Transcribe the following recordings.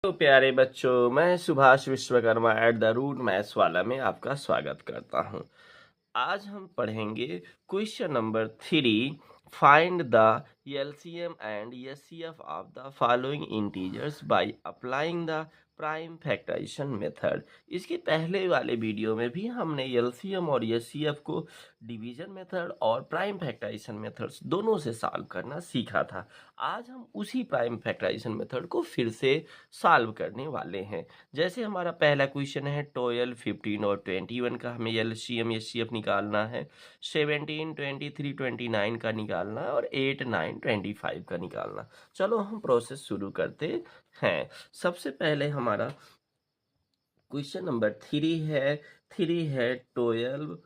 तो प्यारे बच्चों, मैं Subhash Vishwakarma at the root maths वाला में आपका स्वागत करता हूं। आज हम पढ़ेंगे question number 3। Find the LCM and HCF of the following integers by applying the prime factorisation method. इसके पहले वाले वीडियो में भी हमने एलसीएम और एचसीएफ को डिवीजन मेथड और प्राइम फैक्टराइजेशन मेथड्स दोनों से सॉल्व करना सीखा था। आज हम उसी प्राइम फैक्टराइजेशन मेथड को फिर से सॉल्व करने वाले हैं। जैसे हमारा पहला क्वेश्चन है 12, 15 और 21 का हमें एलसीएम एचसीएफ निकालना है। 17, 23, 29 का निकालना है और 8, 9, 25 का निकालना। चलो हम प्रोसेस शुरू करते हैं। सबसे पहले हमारा क्वेश्चन नंबर 3 है 12,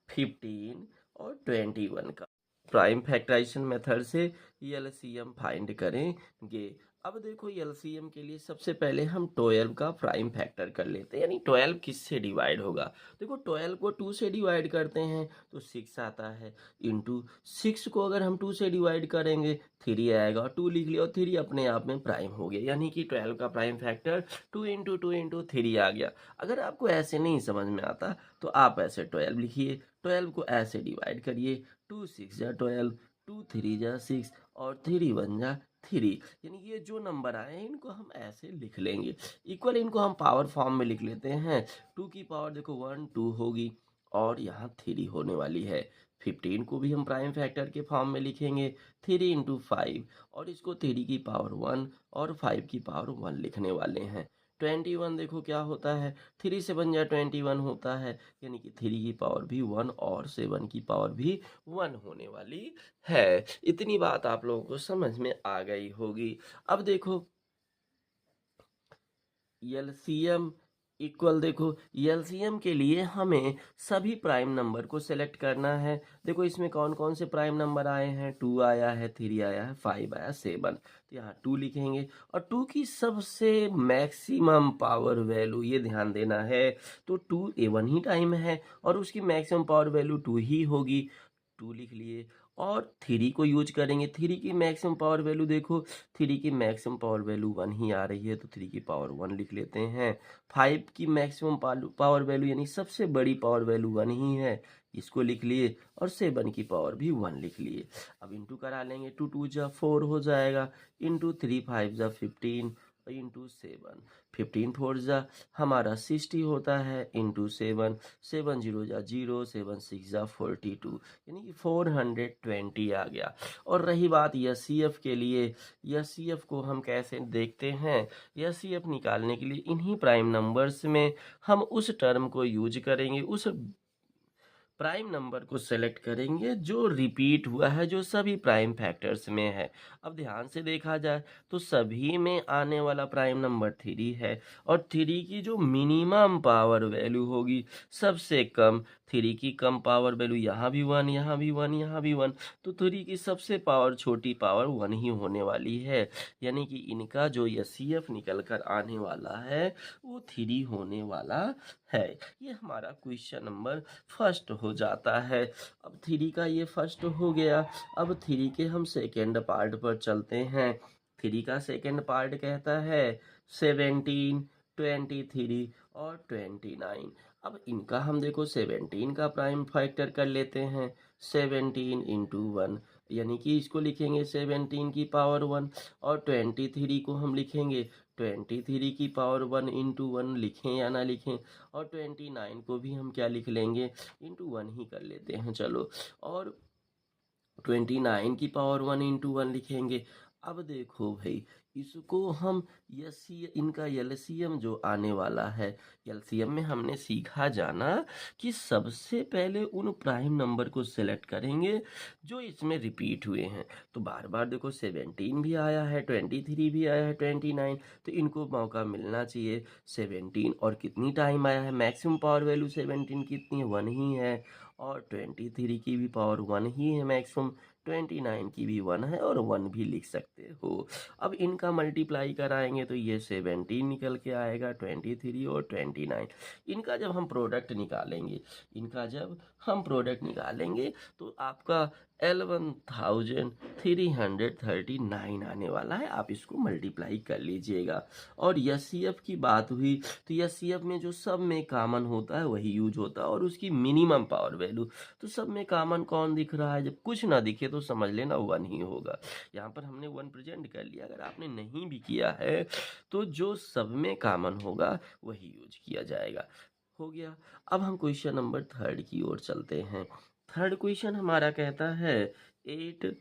15 और 21 का। प्राइम फैक्टराइजेशन मेथड से एलसीएम फाइंड करेंगे। अब देखो एलसीएम के लिए सबसे पहले हम 12 का प्राइम फैक्टर कर लेते हैं, यानी 12 किससे डिवाइड होगा। देखो 12 को 2 से डिवाइड करते हैं तो 6 आता है, इंटू 6 को अगर हम 2 से डिवाइड करेंगे 3 आएगा, और 2 लिख लिया और 3 अपने आप में प्राइम हो गया, यानी कि 12 का प्राइम फैक्टर 2 इंटू 2 इंटू 3 आ गया। अगर आपको ऐसे नहीं समझ में आता तो आप ऐसे 12 लिखिए, 12 को ऐसे डिवाइड करिए, 2 6 जा 12, 2 3 जा 6 और 3 1 जा 3, यानी ये जो नंबर आए हैं इनको हम ऐसे लिख लेंगे। इक्वल इनको हम पावर फॉर्म में लिख लेते हैं। 2 की पावर देखो 1 2 होगी और यहाँ 3 होने वाली है। 15 को भी हम प्राइम फैक्टर के फॉर्म में लिखेंगे, 3 इंटू 5, और इसको 3 की पावर 1 और 5 की पावर 1 लिखने वाले हैं। 21 देखो क्या होता है, 3 से बन जा 21 होता है, यानी कि 3 की पावर भी 1 और 7 की पावर भी 1 होने वाली है। इतनी बात आप लोगों को समझ में आ गई होगी। अब देखो एलसीएम इक्वल, देखो एलसीएम के लिए हमें सभी प्राइम नंबर को सेलेक्ट करना है। देखो इसमें कौन कौन से प्राइम नंबर आए हैं, 2 आया है, 3 आया है, 5 आया, 7, तो यहाँ 2 लिखेंगे। और 2 की सबसे मैक्सिमम पावर वैल्यू ये ध्यान देना है, तो 2 1 ही टाइम है और उसकी मैक्सिमम पावर वैल्यू 2 ही होगी, 2 लिख लिए। और 3 को यूज करेंगे, 3 की मैक्सिमम पावर वैल्यू देखो, 3 की मैक्सिमम पावर वैल्यू 1 ही आ रही है तो 3 की पावर 1 लिख लेते हैं। 5 की मैक्सिमम पावर वैल्यू यानी सबसे बड़ी पावर वैल्यू 1 ही है, इसको लिख लिए। और 7 की पावर भी 1 लिख लिए। अब इंटू करा लेंगे, 2 2 जा 4 हो जाएगा, इंटू 3 5 जा 15 इंटू 7, 15 4 जा हमारा 60 होता है, इंटू 7, 7 0 जा 0, 7 6 जा 42, यानी कि 420 आ गया। और रही बात एचसीएफ के लिए, एचसीएफ को हम कैसे देखते हैं, एचसीएफ निकालने के लिए इन्हीं प्राइम नंबर्स में हम उस टर्म को यूज करेंगे, उस प्राइम नंबर को सेलेक्ट करेंगे जो रिपीट हुआ है, जो सभी प्राइम फैक्टर्स में है। अब ध्यान से देखा जाए तो सभी में आने वाला प्राइम नंबर 3 है, और 3 की जो मिनिमम पावर वैल्यू होगी, सबसे कम 3 की कम पावर वैल्यू, यहाँ भी 1 यहाँ भी 1 यहाँ भी 1, तो 3 की सबसे पावर छोटी पावर 1 ही होने वाली है, यानी कि इनका जो एचसीएफ निकल कर आने वाला है वो 3 होने वाला है। ये हमारा क्वेश्चन नंबर फर्स्ट हो जाता है। अब 3 का ये फर्स्ट हो गया। अब 3 के हम सेकेंड पार्ट पर चलते हैं। 3 का सेकेंड पार्ट कहता है 17, 23 और 29। अब इनका हम देखो 17 का प्राइम फैक्टर कर लेते हैं, 17 इंटू 1, यानी कि इसको लिखेंगे 17 की पावर 1, और 23 को हम लिखेंगे 23 की पावर 1 इंटू 1, लिखें या ना लिखें। और 29 को भी हम क्या लिख लेंगे, इंटू 1 ही कर लेते हैं चलो। और 29 की पावर 1 इंटू 1 लिखेंगे। अब देखो भाई, इसको हम इनका एलसीएम जो आने वाला है, एलसीएम में हमने सीखा जाना कि सबसे पहले उन प्राइम नंबर को सेलेक्ट करेंगे जो इसमें रिपीट हुए हैं। तो बार बार देखो 17 भी आया है, 23 भी आया है, 29, तो इनको मौका मिलना चाहिए। 17 और कितनी टाइम आया है, मैक्सिमम पावर वैल्यू 17 कितनी है, 1 ही है, और 23 की भी पावर 1 ही है मैक्सिमम, 29 की भी 1 है और 1 भी लिख सकते हो। अब इनका मल्टीप्लाई कराएंगे तो ये 17 निकल के आएगा, 23 और 29। इनका जब हम प्रोडक्ट निकालेंगे तो आपका 11,339 आने वाला है। आप इसको मल्टीप्लाई कर लीजिएगा। और एचसीएफ की बात हुई तो एचसीएफ में जो सब में कॉमन होता है वही यूज होता है, और उसकी मिनिमम पावर वैल्यू। तो सब में कॉमन कौन दिख रहा है? जब कुछ ना दिखे तो समझ लेना 1 ही होगा। यहाँ पर हमने 1 प्रेजेंट कर लिया। अगर आपने नहीं भी किया है तो जो सब में कॉमन होगा वही यूज किया जाएगा। हो गया। अब हम क्वेश्चन नंबर 3 की ओर चलते हैं। थर्ड क्वेश्चन हमारा कहता है 8,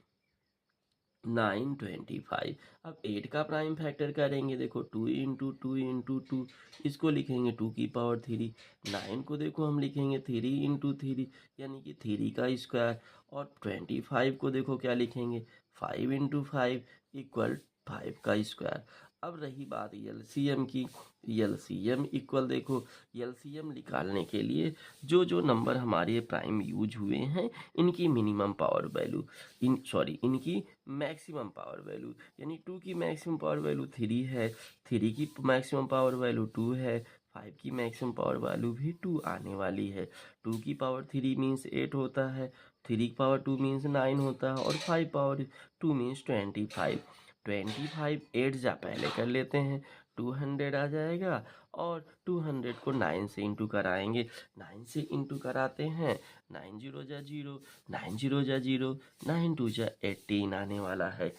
9, 25। अब 8 का प्राइम फैक्टर करेंगे। देखो 2 इंटू 2 इंटू 2, इसको लिखेंगे 2 की पावर 3। 9 को देखो हम लिखेंगे 3 इंटू 3 यानी कि 3 का स्क्वायर। और 25 को देखो क्या लिखेंगे 5 इंटू 5 इक्वल 5 का स्क्वायर। अब रही बात एलसीएम की। एलसीएम इक्वल देखो एलसीएम निकालने के लिए जो जो नंबर हमारे प्राइम यूज हुए हैं इनकी मिनिमम पावर वैल्यू इनकी मैक्सिमम पावर वैल्यू, यानी 2 की मैक्सिमम पावर वैल्यू 3 है, 3 की मैक्सिमम पावर वैल्यू 2 है, 5 की मैक्सिमम पावर वैल्यू भी 2 आने वाली है। 2 की पावर 3 मीन्स 8 होता है, 3 की पावर 2 मीन्स 9 होता है, और 5 पावर 2 मीन्स 25। 25 8 जा पहले कर लेते हैं, 200 आ जाएगा। और 200 को 9 से इंटू कराएंगे। 9 से इंटू कराते हैं, 9 0 जा 0, 9 0 जा 0, 9 2 जा 18 आने वाला है।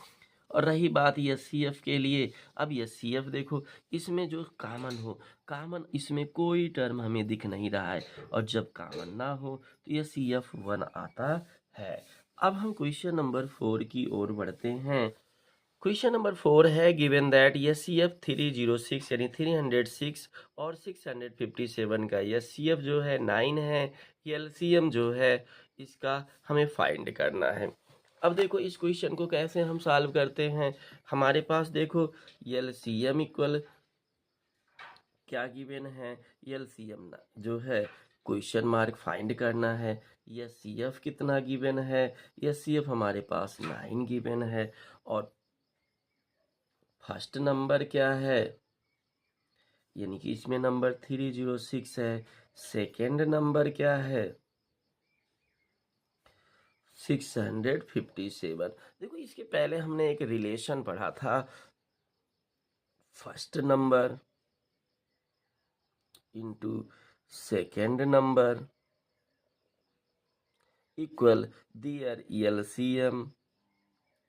और रही बात एचसीएफ के लिए। अब एचसीएफ देखो इसमें जो कॉमन इसमें कोई टर्म हमें दिख नहीं रहा है, और जब कॉमन ना हो तो एचसीएफ 1 आता है। अब हम क्वेश्चन नंबर 4 की ओर बढ़ते हैं। क्वेश्चन नंबर 4 है गिवन दैट एचसीएफ 306 यानी 306 और 657 का एचसीएफ जो है 9 है, एलसीएम जो है इसका हमें फाइंड करना है। अब देखो इस क्वेश्चन को कैसे हम सॉल्व करते हैं। हमारे पास देखो एलसीएम इक्वल क्या गिवन है, एलसीएम जो है क्वेश्चन मार्क फाइंड करना है। एचसीएफ कितना गिवन है, एचसीएफ हमारे पास 9 गिवन है। और फर्स्ट नंबर क्या है, यानी कि इसमें नंबर 306 है। सेकेंड नंबर क्या है 657। देखो इसके पहले हमने एक रिलेशन पढ़ा था, first number into second number equal their LCM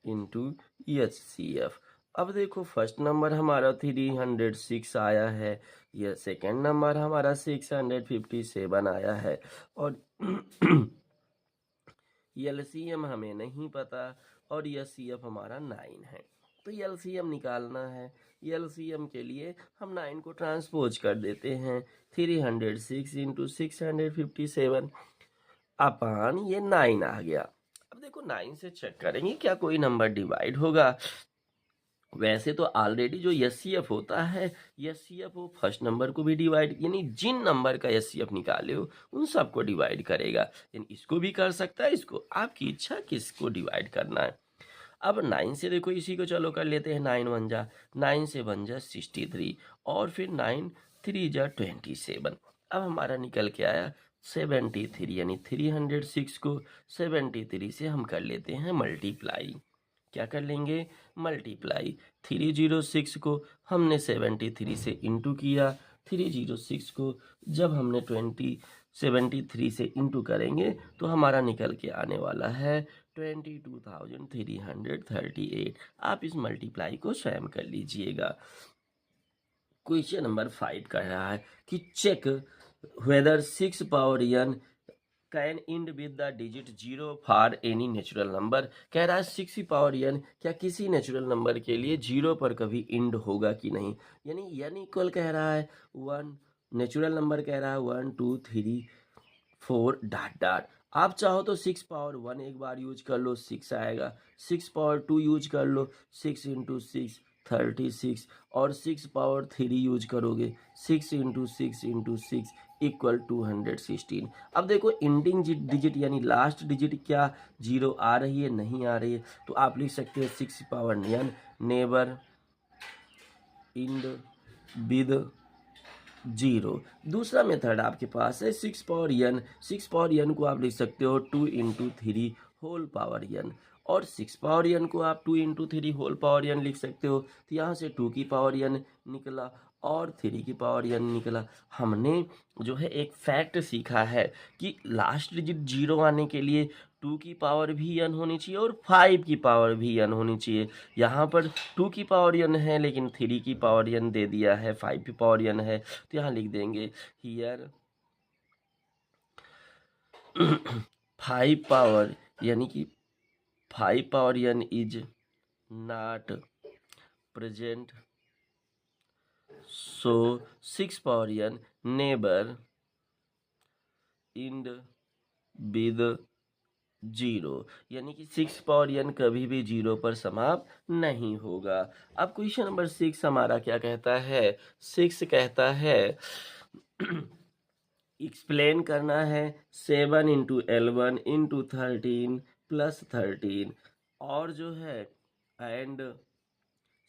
into HCF. अब देखो फर्स्ट नंबर हमारा 306 आया है, यह सेकेंड नंबर हमारा 657 आया है, और एलसीएम हमें नहीं पता, और एचसीएफ हमारा 9 है। तो एलसीएम निकालना है। एलसीएम के लिए हम 9 को ट्रांसपोज कर देते हैं, 306 इंटू 657 अपान ये 9 आ गया। अब देखो 9 से चेक करेंगे क्या कोई नंबर डिवाइड होगा। वैसे तो ऑलरेडी जो एचसीएफ होता है, एचसीएफ वो फर्स्ट नंबर को भी डिवाइड, यानी जिन नंबर का एचसीएफ निकाले हो उन सबको डिवाइड करेगा। यानी इसको भी कर सकता है, इसको आपकी इच्छा किसको डिवाइड करना है। अब 9 से देखो इसी को चलो कर लेते हैं, 9 1 जा 9 से 1 जा 63, और फिर 9 3 जा 27। अब हमारा निकल के आया 73, यानी 306 को 73 से हम कर लेते हैं मल्टीप्लाई। क्या कर लेंगे मल्टीप्लाई। 306 को हमने 73 से इंटू किया, 306 को जब हमने 73 से इंटू करेंगे तो हमारा निकल के आने वाला है 22,338। आप इस मल्टीप्लाई को स्वयं कर लीजिएगा। क्वेश्चन नंबर 5 कह रहा है कि check whether 6 power n can end with the digit 0 for any natural number. कह रहा है 6 पावर n क्या किसी नेचुरल नंबर के लिए 0 पर कभी इंड होगा कि नहीं। यानी n इक्वल कह रहा है 1, नेचुरल नंबर कह रहा है 1 2 3 4 डॉट डॉट। आप चाहो तो 6 पावर 1 एक बार यूज कर लो 6 आएगा, 6 पावर 2 यूज कर लो 6 इंटू 6 36, और 6 पावर 3 यूज करोगे 6 इंटू 6 इंटू 6 इक्वल 216। अब देखो इंडिंग डिजिट यानी लास्ट डिजिट क्या 0 आ रही है नहीं आ रही है, तो आप लिख सकते हैं 6 power n never end with 0। दूसरा मेथड आपके पास है 6 पावर n। 6 पावर n को आप लिख सकते हो 2 इंटू 3 होल पावर n, और 6 पावर n को आप 2 इंटू 3 होल पावर n लिख सकते हो। तो यहाँ से 2 की पावर n निकला और 3 की पावर n निकला। हमने जो है एक फैक्ट सीखा है कि लास्ट डिजिट 0 आने के लिए 2 की पावर भी n होनी चाहिए और 5 की पावर भी n होनी चाहिए। यहाँ पर 2 की पावर n है लेकिन 3 की पावर n दे दिया है, 5 की पावर n है, तो यहाँ लिख देंगे हियर 5 पावर, यानी कि 5 power n is not present, so 6 power n never end with 0, यानी कि 6 पावर n कभी भी 0 पर समाप्त नहीं होगा। अब क्वेश्चन नंबर 6 हमारा क्या कहता है? 6 कहता है एक्सप्लेन करना है 7 इंटू L1 इंटू 13 प्लस 13, और जो है and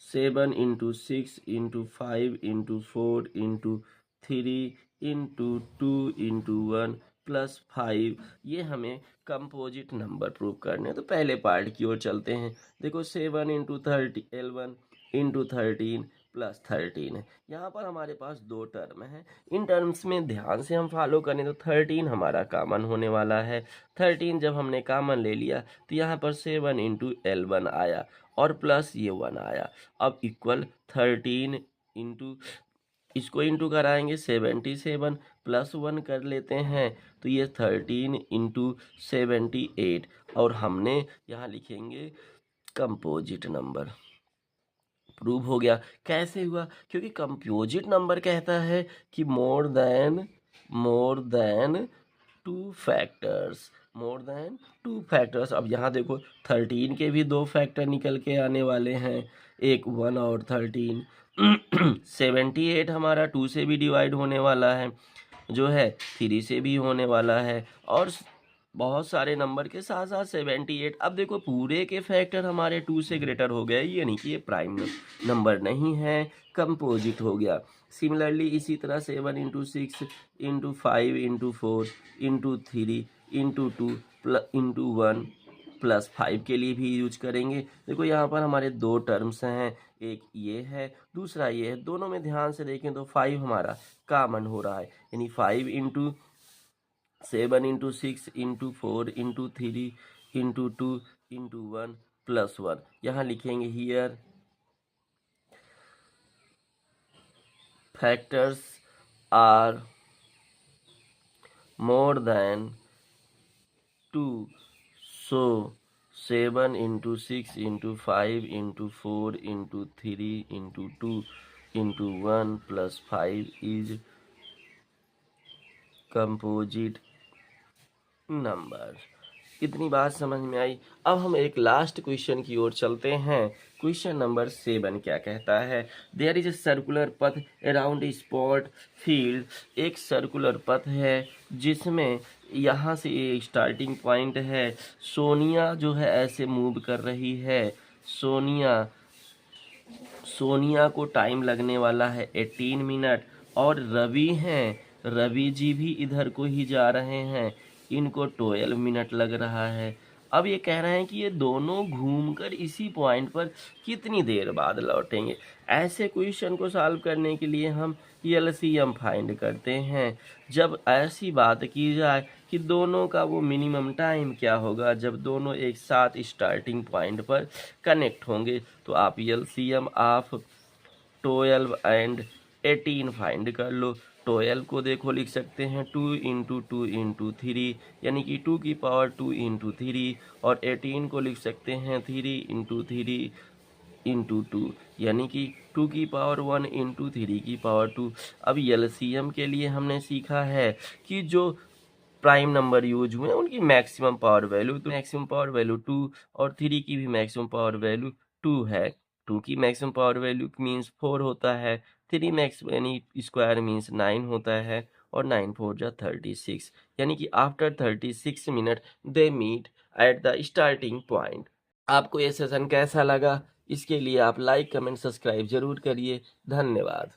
7 into 6 into 5 into 4 into 3 into 2 into 1 plus 5, ये हमें कंपोजिट नंबर प्रूव करने हैं। तो पहले पार्ट की ओर चलते हैं। देखो 7 इंटू 30 L1 इंटू 13 प्लस 13 है। यहाँ पर हमारे पास दो टर्म है, इन टर्म्स में ध्यान से हम फॉलो करें तो 13 हमारा कॉमन होने वाला है। 13 जब हमने कॉमन ले लिया तो यहाँ पर 7 इंटू L1 आया और प्लस ये 1 आया। अब इक्वल 13 इंटू, इसको इंटू कराएंगे 77 प्लस 1 कर लेते हैं तो ये 13 इंटू 78, और हमने यहाँ लिखेंगे कंपोजिट नंबर। प्रूव हो गया। कैसे हुआ? क्योंकि कंपोजिट नंबर कहता है कि more than two factors, more than two factors. अब यहाँ देखो 13 के भी दो फैक्टर निकल के आने वाले हैं, एक 1 और 13। 78 हमारा 2 से भी डिवाइड होने वाला है, जो है 3 से भी होने वाला है, और बहुत सारे नंबर के साथ साथ 78। अब देखो पूरे के फैक्टर हमारे 2 से ग्रेटर हो गए, यानी कि ये प्राइम नंबर नहीं है, कंपोजिट हो गया। सिमिलरली इसी तरह 7 into 6 into 5 into 4 into 3 into 2 into 1 plus 5 के लिए भी यूज करेंगे। देखो यहाँ पर हमारे दो टर्म्स हैं, एक ये है दूसरा ये है, दोनों में ध्यान से देखें तो 5 हमारा कॉमन हो रहा है, यानी 5 into 7 into 6 into 4 into 3 into 2 into 1 plus 1। यहाँ लिखेंगे here factors are more than 2, so 7 into 6 into 5 into 4 into 3 into 2 into 1 plus 5 is composite number. इतनी बात समझ में आई। अब हम एक लास्ट क्वेश्चन की ओर चलते हैं। क्वेश्चन नंबर 7 क्या कहता है? देयर इज ए सर्कुलर पथ अराउंड ए स्पॉट फील्ड, एक सर्कुलर पथ है जिसमें यहाँ से एक स्टार्टिंग पॉइंट है। सोनिया जो है ऐसे मूव कर रही है, सोनिया को टाइम लगने वाला है 18 मिनट, और रवि हैं, रवि जी भी इधर को ही जा रहे हैं, इनको 12 मिनट लग रहा है। अब ये कह रहे हैं कि ये दोनों घूमकर इसी पॉइंट पर कितनी देर बाद लौटेंगे। ऐसे क्वेश्चन को सॉल्व करने के लिए हम एलसीएम फाइंड करते हैं। जब ऐसी बात की जाए कि दोनों का वो मिनिमम टाइम क्या होगा जब दोनों एक साथ स्टार्टिंग पॉइंट पर कनेक्ट होंगे, तो आप एलसीएम ऑफ 12 एंड 18 फाइंड कर लो। 12 को देखो लिख सकते हैं 2 इंटू 2 इंटू 3, यानी कि 2 की पावर 2 इंटू 3, और 18 को लिख सकते हैं 3 इंटू 3 इंटू 2, यानी कि 2 की पावर 1 इंटू 3 की पावर 2। अब एलसीएम के लिए हमने सीखा है कि जो प्राइम नंबर यूज हुए उनकी मैक्सिमम पावर वैल्यू, तो मैक्सिमम पावर वैल्यू 2 और 3 की भी मैक्सिमम पावर वैल्यू 2 है। 2 की मैक्सिमम पावर वैल्यू मीन्स 4 होता है, 3 मैक्स यानी स्क्वायर मीन्स 9 होता है, और 9 4 जा 36, यानी कि after 36 minute they meet at the starting point. आपको ये सेशन कैसा लगा? इसके लिए आप लाइक कमेंट सब्सक्राइब जरूर करिए। धन्यवाद।